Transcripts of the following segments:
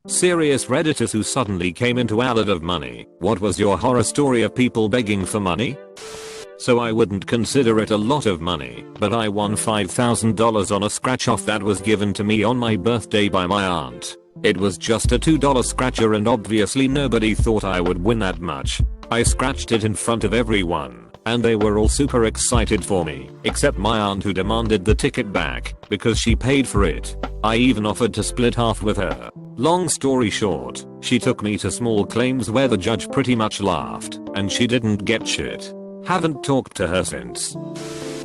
Serious Redditors who suddenly came into a lot of money. What was your horror story of people begging for money? So I wouldn't consider it a lot of money, but I won $5,000 on a scratch off that was given to me on my birthday by my aunt. It was just a $2 scratcher and obviously nobody thought I would win that much. I scratched it in front of everyone, and they were all super excited for me, except my aunt who demanded the ticket back because she paid for it. I even offered to split half with her. Long story short, she took me to small claims where the judge pretty much laughed, and she didn't get shit. Haven't talked to her since.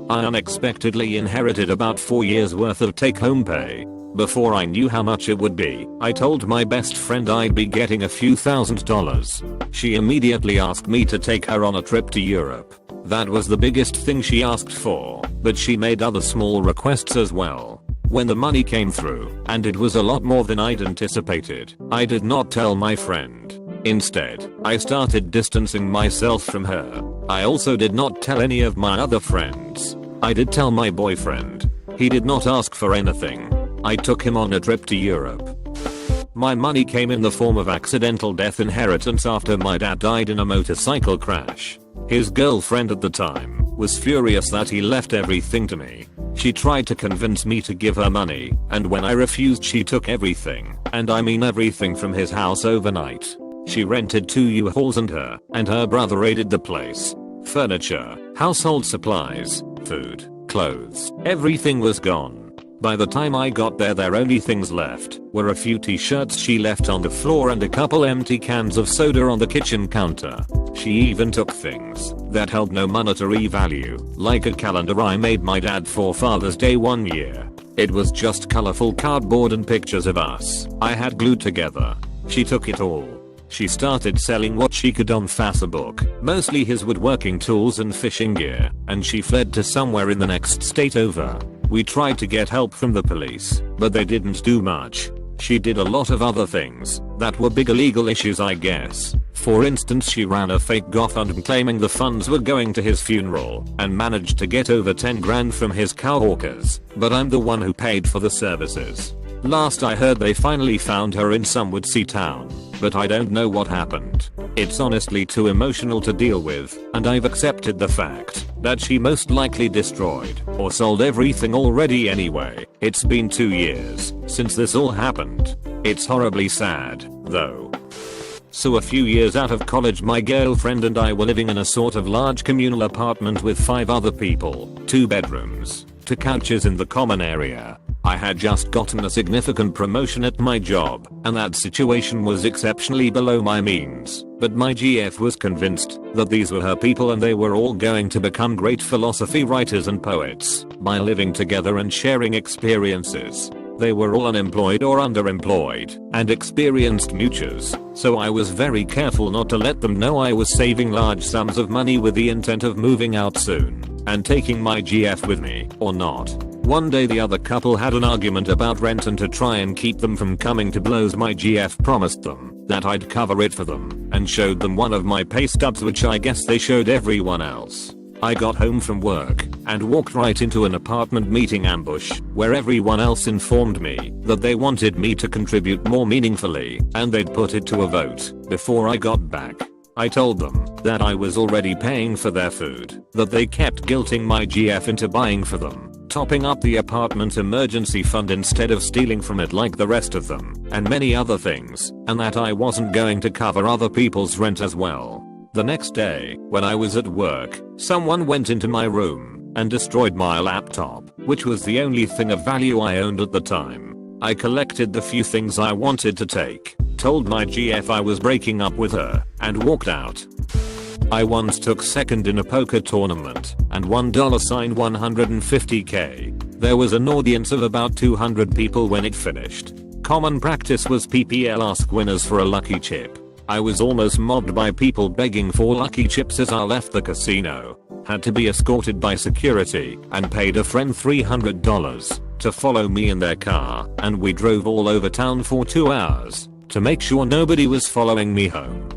I unexpectedly inherited about 4 years worth of take-home pay. Before I knew how much it would be, I told my best friend I'd be getting a few $1,000s. She immediately asked me to take her on a trip to Europe. That was the biggest thing she asked for, but she made other small requests as well. When the money came through, and it was a lot more than I'd anticipated, I did not tell my friend. Instead, I started distancing myself from her. I also did not tell any of my other friends. I did tell my boyfriend. He did not ask for anything. I took him on a trip to Europe. My money came in the form of accidental death inheritance after my dad died in a motorcycle crash. His girlfriend at the time was furious that he left everything to me. She tried to convince me to give her money, and when I refused she took everything, and I mean everything, from his house overnight. She rented 2 U-Hauls and her brother raided the place. Furniture, household supplies, food, clothes, everything was gone. By the time I got there, their only things left were a few t-shirts she left on the floor and a couple empty cans of soda on the kitchen counter. She even took things that held no monetary value, like a calendar I made my dad for Father's Day one year. It was just colorful cardboard and pictures of us I had glued together. She took it all. She started selling what she could on Facebook, mostly his woodworking tools and fishing gear, and she fled to somewhere in the next state over. We tried to get help from the police, but they didn't do much. She did a lot of other things that were bigger legal issues, I guess. For instance, she ran a fake GoFundMe claiming the funds were going to his funeral and managed to get over 10 grand from his cowhawkers, but I'm the one who paid for the services. Last I heard, they finally found her in some woodsy town, but I don't know what happened. It's honestly too emotional to deal with, and I've accepted the fact that she most likely destroyed or sold everything already anyway. It's been 2 years since this all happened. It's horribly sad, though. So a few years out of college, my girlfriend and I were living in a sort of large communal apartment with 5 other people, 2 bedrooms, 2 couches in the common area. I had just gotten a significant promotion at my job, and that situation was exceptionally below my means, but my GF was convinced that these were her people and they were all going to become great philosophy writers and poets by living together and sharing experiences. They were all unemployed or underemployed and experienced moochers, so I was very careful not to let them know I was saving large sums of money with the intent of moving out soon and taking my GF with me, or not. One day the other couple had an argument about rent, and to try and keep them from coming to blows, my GF promised them that I'd cover it for them and showed them one of my pay stubs, which I guess they showed everyone else. I got home from work and walked right into an apartment meeting ambush where everyone else informed me that they wanted me to contribute more meaningfully and they'd put it to a vote before I got back. I told them that I was already paying for their food, that they kept guilting my GF into buying for them, topping up the apartment emergency fund instead of stealing from it like the rest of them, and many other things, and that I wasn't going to cover other people's rent as well. The next day, when I was at work, someone went into my room and destroyed my laptop, which was the only thing of value I owned at the time. I collected the few things I wanted to take, told my GF I was breaking up with her, and walked out. I once took second in a poker tournament and won $150K. There was an audience of about 200 people when it finished. Common practice was PPL ask winners for a lucky chip. I was almost mobbed by people begging for lucky chips as I left the casino. Had to be escorted by security and paid a friend $300 to follow me in their car, and we drove all over town for 2 hours to make sure nobody was following me home.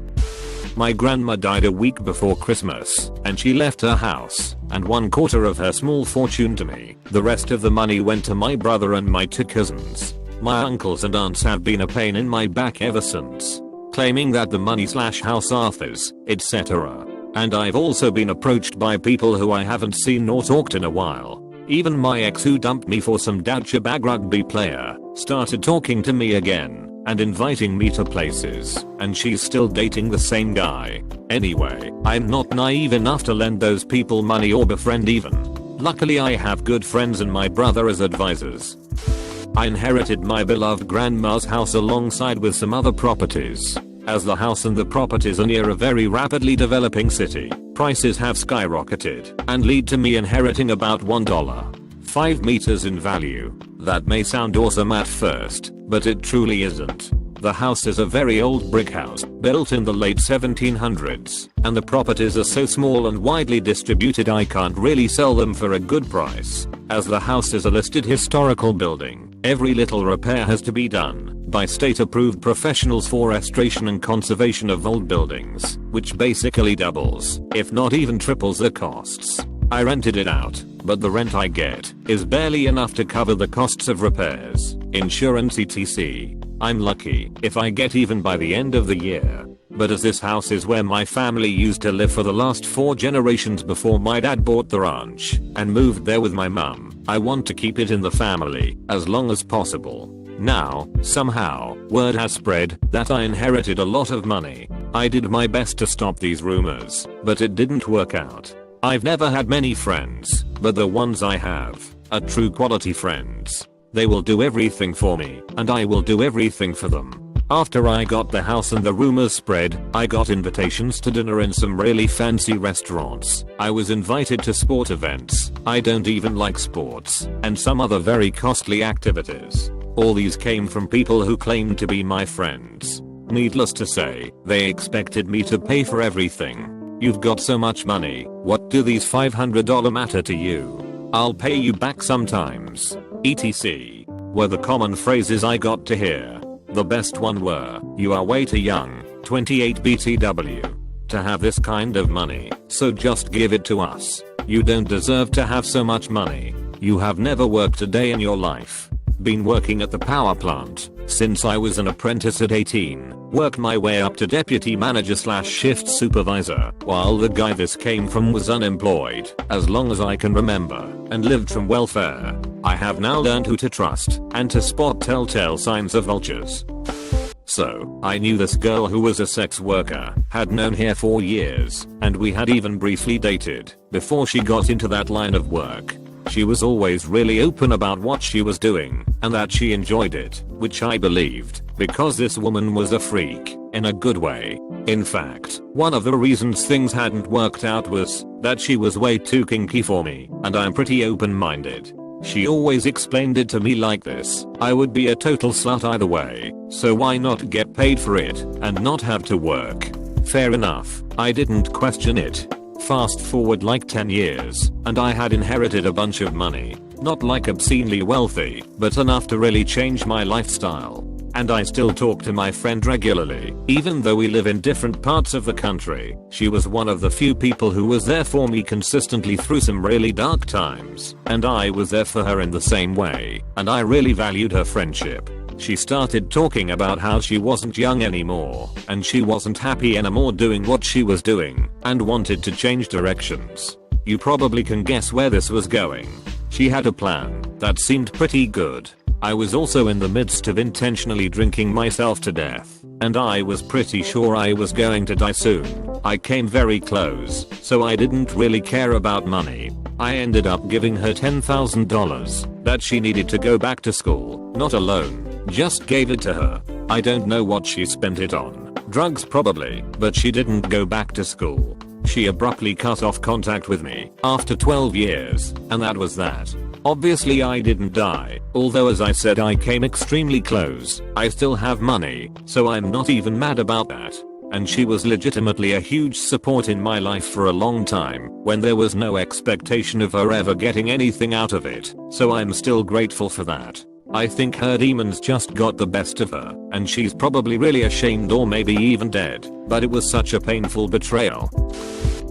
My grandma died a week before Christmas, and she left her house and 1/4 of her small fortune to me. The rest of the money went to my brother and my 2 cousins. My uncles and aunts have been a pain in my back ever since, claiming that the money/house are theirs, etc. And I've also been approached by people who I haven't seen nor talked in a while. Even my ex, who dumped me for some douchebag rugby player, started talking to me again and inviting me to places, and she's still dating the same guy. Anyway, I'm not naive enough to lend those people money or befriend even. Luckily I have good friends and my brother as advisors. I inherited my beloved grandma's house alongside with some other properties. As the house and the properties are near a very rapidly developing city, prices have skyrocketed and lead to me inheriting about $1.5 meters in value. That may sound awesome at first, but it truly isn't. The house is a very old brick house, built in the late 1700s, and the properties are so small and widely distributed I can't really sell them for a good price. As the house is a listed historical building, every little repair has to be done by state-approved professionals for restoration and conservation of old buildings, which basically doubles, if not even triples the costs. I rented it out, but the rent I get is barely enough to cover the costs of repairs, insurance etc. I'm lucky if I get even by the end of the year. But as this house is where my family used to live for the last 4 generations before my dad bought the ranch and moved there with my mum, I want to keep it in the family as long as possible. Now, somehow, word has spread that I inherited a lot of money. I did my best to stop these rumors, but it didn't work out. I've never had many friends, but the ones I have are true quality friends. They will do everything for me, and I will do everything for them. After I got the house and the rumors spread, I got invitations to dinner in some really fancy restaurants. I was invited to sport events, I don't even like sports, and some other very costly activities. All these came from people who claimed to be my friends. Needless to say, they expected me to pay for everything. You've got so much money, what do these $500 matter to you? I'll pay you back sometimes, etc. were the common phrases I got to hear. The best one were, "You are way too young, 28 BTW, to have this kind of money, so just give it to us. You don't deserve to have so much money. You have never worked a day in your life. Been working at the power plant since I was an apprentice at 18. Worked my way up to deputy manager/shift supervisor while the guy this came from was unemployed as long as I can remember and lived from welfare. I have now learned who to trust and to spot telltale signs of vultures." So, I knew this girl who was a sex worker, had known her for years, and we had even briefly dated before she got into that line of work. She was always really open about what she was doing, and that she enjoyed it, which I believed, because this woman was a freak, in a good way. In fact, one of the reasons things hadn't worked out was that she was way too kinky for me, and I'm pretty open-minded. She always explained it to me like this: I would be a total slut either way, so why not get paid for it and not have to work? Fair enough, I didn't question it. Fast forward like 10 years, and I had inherited a bunch of money. Not like obscenely wealthy, but enough to really change my lifestyle. And I still talk to my friend regularly, even though we live in different parts of the country. She was one of the few people who was there for me consistently through some really dark times, and I was there for her in the same way, and I really valued her friendship. She started talking about how she wasn't young anymore, and she wasn't happy anymore doing what she was doing, and wanted to change directions. You probably can guess where this was going. She had a plan that seemed pretty good. I was also in the midst of intentionally drinking myself to death, and I was pretty sure I was going to die soon. I came very close, so I didn't really care about money. I ended up giving her $10,000 that she needed to go back to school, not a loan, just gave it to her. I don't know what she spent it on. Drugs probably, but she didn't go back to school. She abruptly cut off contact with me after 12 years, and that was that. Obviously I didn't die, although as I said I came extremely close. I still have money, so I'm not even mad about that. And she was legitimately a huge support in my life for a long time, when there was no expectation of her ever getting anything out of it, so I'm still grateful for that. I think her demons just got the best of her, and she's probably really ashamed or maybe even dead, but it was such a painful betrayal.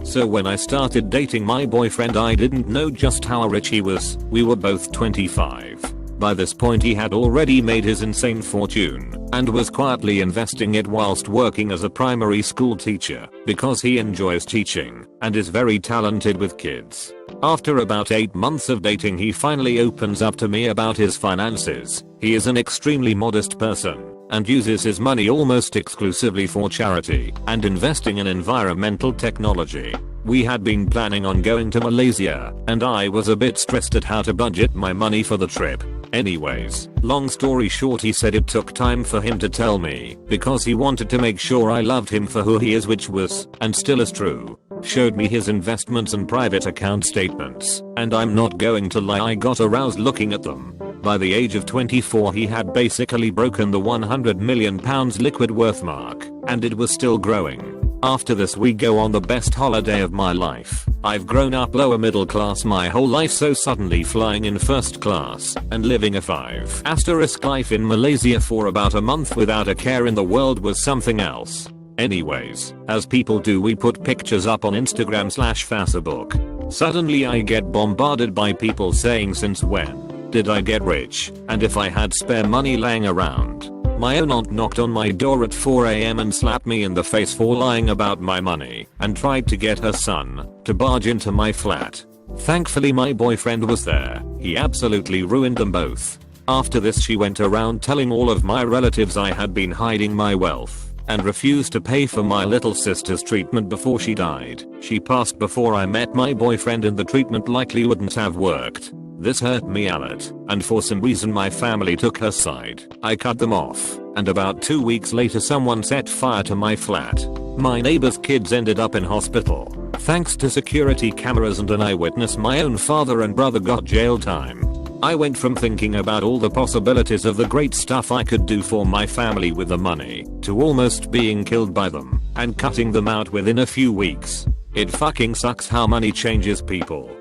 So when I started dating my boyfriend I didn't know just how rich he was. We were both 25. By this point he had already made his insane fortune and was quietly investing it whilst working as a primary school teacher because he enjoys teaching and is very talented with kids. After about 8 months of dating he finally opens up to me about his finances. He is an extremely modest person and uses his money almost exclusively for charity and investing in environmental technology. We had been planning on going to Malaysia and I was a bit stressed at how to budget my money for the trip. Anyways, long story short, he said it took time for him to tell me because he wanted to make sure I loved him for who he is, which was and still is true. Showed me his investments and private account statements, and I'm not going to lie, I got aroused looking at them. By the age of 24 he had basically broken the £100 million liquid worth mark, and it was still growing. After this we go on the best holiday of my life. I've grown up lower middle class my whole life, so suddenly flying in first class and living a 5* life in Malaysia for about a month without a care in the world was something else. Anyways, as people do, we put pictures up on Instagram/Facebook. Suddenly I get bombarded by people saying since when did I get rich and if I had spare money laying around. My own aunt knocked on my door at 4 AM and slapped me in the face for lying about my money and tried to get her son to barge into my flat. Thankfully my boyfriend was there. He absolutely ruined them both. After this she went around telling all of my relatives I had been hiding my wealth and refused to pay for my little sister's treatment before she died. She passed before I met my boyfriend and the treatment likely wouldn't have worked. This hurt me a lot, and for some reason my family took her side. I cut them off, and about 2 weeks later someone set fire to my flat. My neighbor's kids ended up in hospital. Thanks to security cameras and an eyewitness, my own father and brother got jail time. I went from thinking about all the possibilities of the great stuff I could do for my family with the money, to almost being killed by them, and cutting them out within a few weeks. It fucking sucks how money changes people.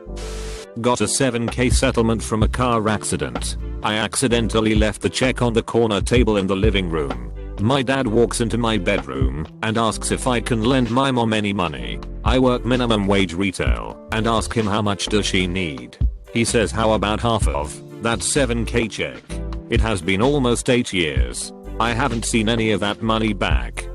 Got a 7k settlement from a car accident. I accidentally left the check on the corner table in the living room. My dad walks into my bedroom and asks if I can lend my mom any money. I work minimum wage retail and ask him how much does she need. He says how about half of that 7k check. It has been almost 8 years. I haven't seen any of that money back.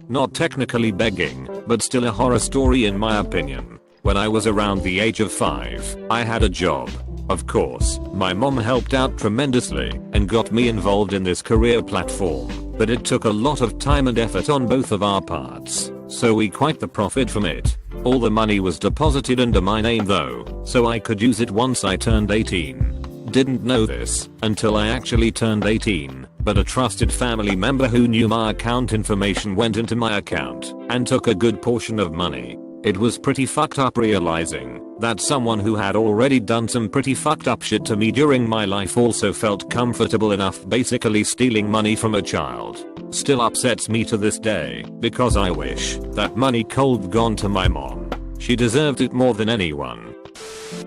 Not technically begging, but still a horror story in my opinion. When I was around the age of 5, I had a job. Of course, my mom helped out tremendously and got me involved in this career platform, but it took a lot of time and effort on both of our parts, so we quite the profit from it. All the money was deposited under my name though, so I could use it once I turned 18. Didn't know this until I actually turned 18, but a trusted family member who knew my account information went into my account and took a good portion of money. It was pretty fucked up realizing that someone who had already done some pretty fucked up shit to me during my life also felt comfortable enough basically stealing money from a child. Still upsets me to this day because I wish that money cold gone to my mom. She deserved it more than anyone.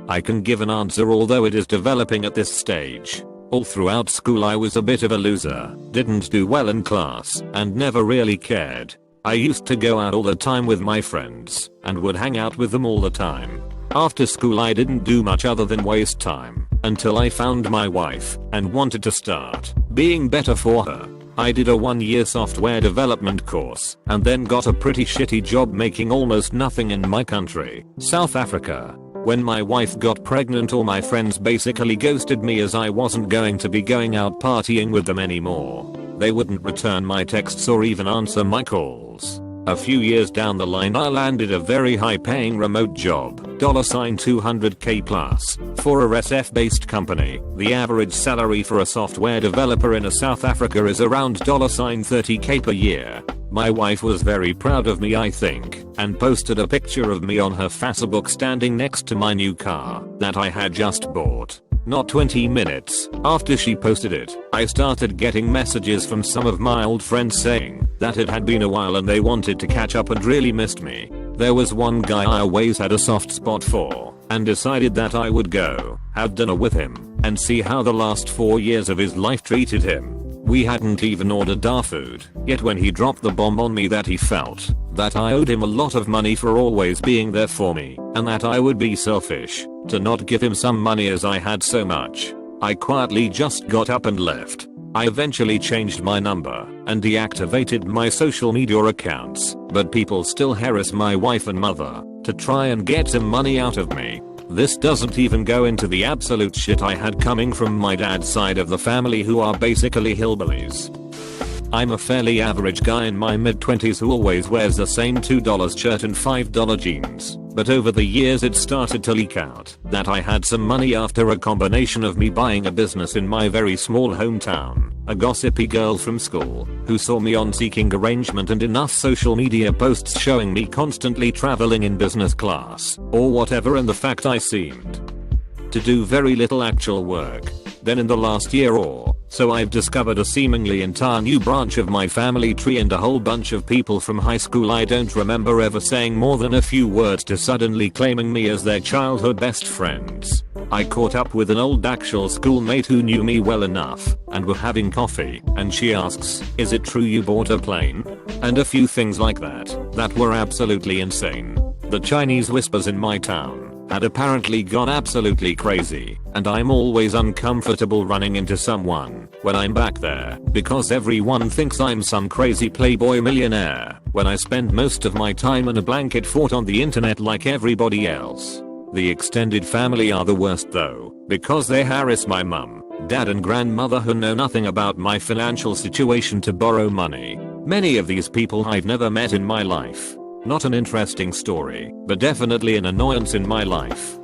I can give an answer although it is developing at this stage. All throughout school I was a bit of a loser, didn't do well in class, and never really cared. I used to go out all the time with my friends and would hang out with them all the time. After school I didn't do much other than waste time until I found my wife and wanted to start being better for her. I did a 1-year software development course and then got a pretty shitty job making almost nothing in my country, South Africa. When my wife got pregnant all my friends basically ghosted me as I wasn't going to be going out partying with them anymore. They wouldn't return my texts or even answer my calls. A few years down the line I landed a very high paying remote job, $200k plus, for a SF based company. The average salary for a software developer in South Africa is around $30k per year. My wife was very proud of me I think, and posted a picture of me on her Facebook standing next to my new car that I had just bought. Not 20 minutes after she posted it, I started getting messages from some of my old friends saying that it had been a while and they wanted to catch up and really missed me. There was one guy I always had a soft spot for and decided that I would go have dinner with him and see how the last 4 years of his life treated him. We hadn't even ordered our food, yet when he dropped the bomb on me that he felt that I owed him a lot of money for always being there for me and that I would be selfish to not give him some money as I had so much. I quietly just got up and left. I eventually changed my number and deactivated my social media accounts, but people still harass my wife and mother to try and get some money out of me. This doesn't even go into the absolute shit I had coming from my dad's side of the family, who are basically hillbillies. I'm a fairly average guy in my mid-20s who always wears the same $2 shirt and $5 jeans, but over the years it started to leak out that I had some money after a combination of me buying a business in my very small hometown, a gossipy girl from school who saw me on Seeking Arrangement, and enough social media posts showing me constantly traveling in business class or whatever, and the fact I seemed to do very little actual work. Then in the last year or so I've discovered a seemingly entire new branch of my family tree and a whole bunch of people from high school I don't remember ever saying more than a few words to suddenly claiming me as their childhood best friends. I caught up with an old actual schoolmate who knew me well enough and were having coffee, and she asks, "Is it true you bought a plane?" And a few things like that were absolutely insane. The Chinese whispers in my town had apparently gone absolutely crazy, and I'm always uncomfortable running into someone when I'm back there because everyone thinks I'm some crazy playboy millionaire when I spend most of my time in a blanket fort on the internet like everybody else. The extended family are the worst though, because they harass my mum, dad and grandmother who know nothing about my financial situation to borrow money. Many of these people I've never met in my life. Not an interesting story, but definitely an annoyance in my life.